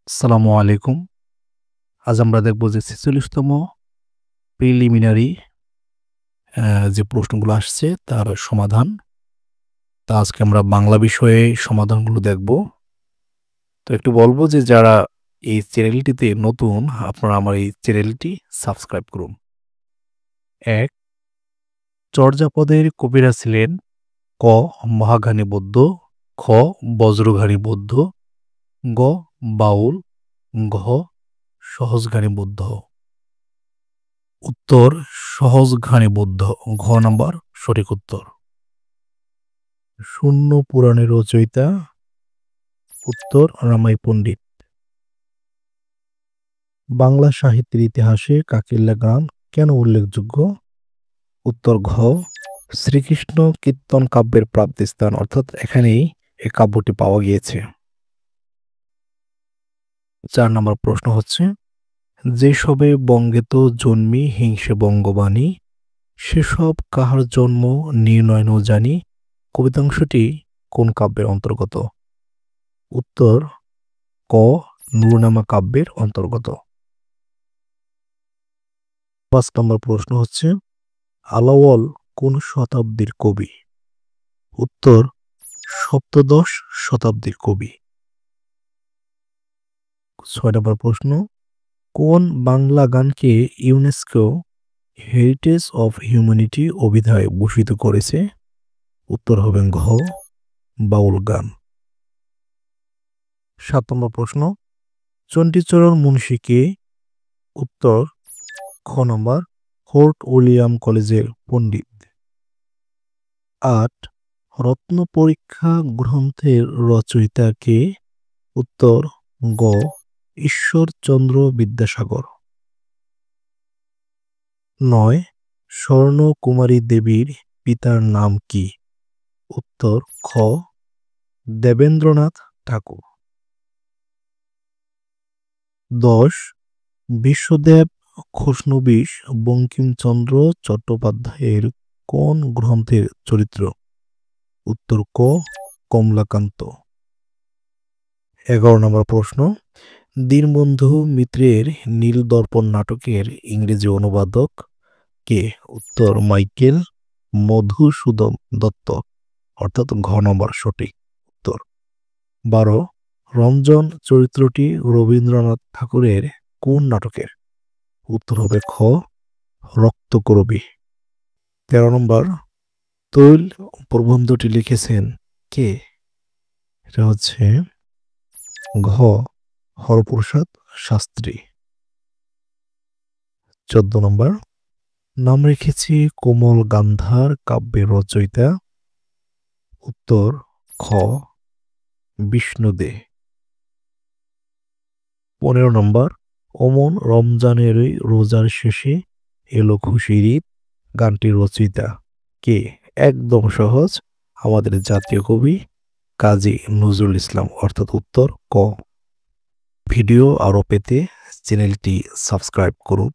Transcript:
আসসালামু আলাইকুম। আজ আমরা দেখব যে ৪৬তম প্রিলিমিনারি যে প্রশ্নগুলো আসছে তার সমাধান। তা আজকে আমরা বাংলা বিষয়ে সমাধানগুলো দেখব। তো একটু বলব যে যারা এই চ্যানেলটিতে নতুন, আপনারা আমার এই চ্যানেলটি সাবস্ক্রাইব করুন। ১. চর্যাপদের কবিরা ছিলেন ক. মহাজ্ঞানী বৌদ্ধ, খ. বজ্রঘানী বৌদ্ধ, গ. বাউল, ঘ. সহজজ্ঞানী বৌদ্ধ। উত্তর সহজঘানী বৌদ্ধ, ঘ নাম্বার সঠিক উত্তর। শূন্য পুরাণের রচয়িতা, উত্তর রামাই পণ্ডিত। বাংলা সাহিত্যের ইতিহাসে কাকিল্যা গ্রাম কেন উল্লেখযোগ্য? উত্তর ঘ. শ্রীকৃষ্ণ কীর্তন কাব্যের প্রাপ্তিস্থান, অর্থাৎ এখানেই এই কাব্যটি পাওয়া গিয়েছে। ৪ নম্বর প্রশ্ন হচ্ছে, যেসবে বঙ্গেত জন্মি হিংসে বঙ্গবাণী, সেসব কাহার জন্ম নির্ণয় ন জানি, কবিতাংশটি কোন কাব্যের অন্তর্গত? উত্তর ক. নূরনামা কাব্যের অন্তর্গত। ৫ নম্বর প্রশ্ন হচ্ছে, আলাওল কোন শতাব্দীর কবি? উত্তর সপ্তদশ শতাব্দীর কবি। ৬ নম্বর প্রশ্ন, কোন বাংলা গানকে ইউনেস্কো হেরিটেজ অফ হিউম্যানিটি অভিধায় ভূষিত করেছে? উত্তর হবে ঘ. বাউল গান। ৭ নম্বর প্রশ্ন, চণ্ডীচরণ মুন্সী কে? উত্তর খ নম্বর ফোর্ট উইলিয়াম কলেজের পণ্ডিত। ৮. রত্ন পরীক্ষা গ্রন্থের রচয়িতা কে? উত্তর গ. ঈশ্বরচন্দ্র বিদ্যাসাগর। ৯. স্বর্ণকুমারী দেবীর পিতার নাম কি? উত্তর খ. দেবেন্দ্রনাথ ঠাকুর। ১০. বিশ্বদেব খসনবিশ বঙ্কিমচন্দ্র চট্টোপাধ্যায়ের কোন গ্রন্থের চরিত্র? উত্তর ক. কমলাকান্ত। ১১ নম্বর প্রশ্ন, দীনবন্ধু মিত্রের নীলদর্পণ নাটকের ইংরেজি অনুবাদক কে? উত্তর মাইকেল মধুসূদন দত্ত, অর্থাৎ ঘ নম্বর সঠিক উত্তর। ১২. রঞ্জন চরিত্রটি রবীন্দ্রনাথ ঠাকুরের কোন নাটকের? উত্তর হবে খ. রক্তকরবী। ১৩ নম্বর, তৈল প্রবন্ধটি লিখেছেন কে? এটা হচ্ছে ঘ. হরপ্রসাদ শাস্ত্রী। ১৪ নম্বর, নাম রেখেছি কোমল গান্ধার কাব্যের রচয়িতা? উত্তর খ. বিষ্ণুদে। ১৫ নম্বর, অমন রমজানেরই রোজার শেষে এলো খুশির ঈদ গানটির রচয়িতা কে? একদম সহজ, আমাদের জাতীয় কবি কাজী নজরুল ইসলাম, অর্থাৎ উত্তর ক। ভিডিও আরও পেতে চ্যানেলটি সাবস্ক্রাইব করুন।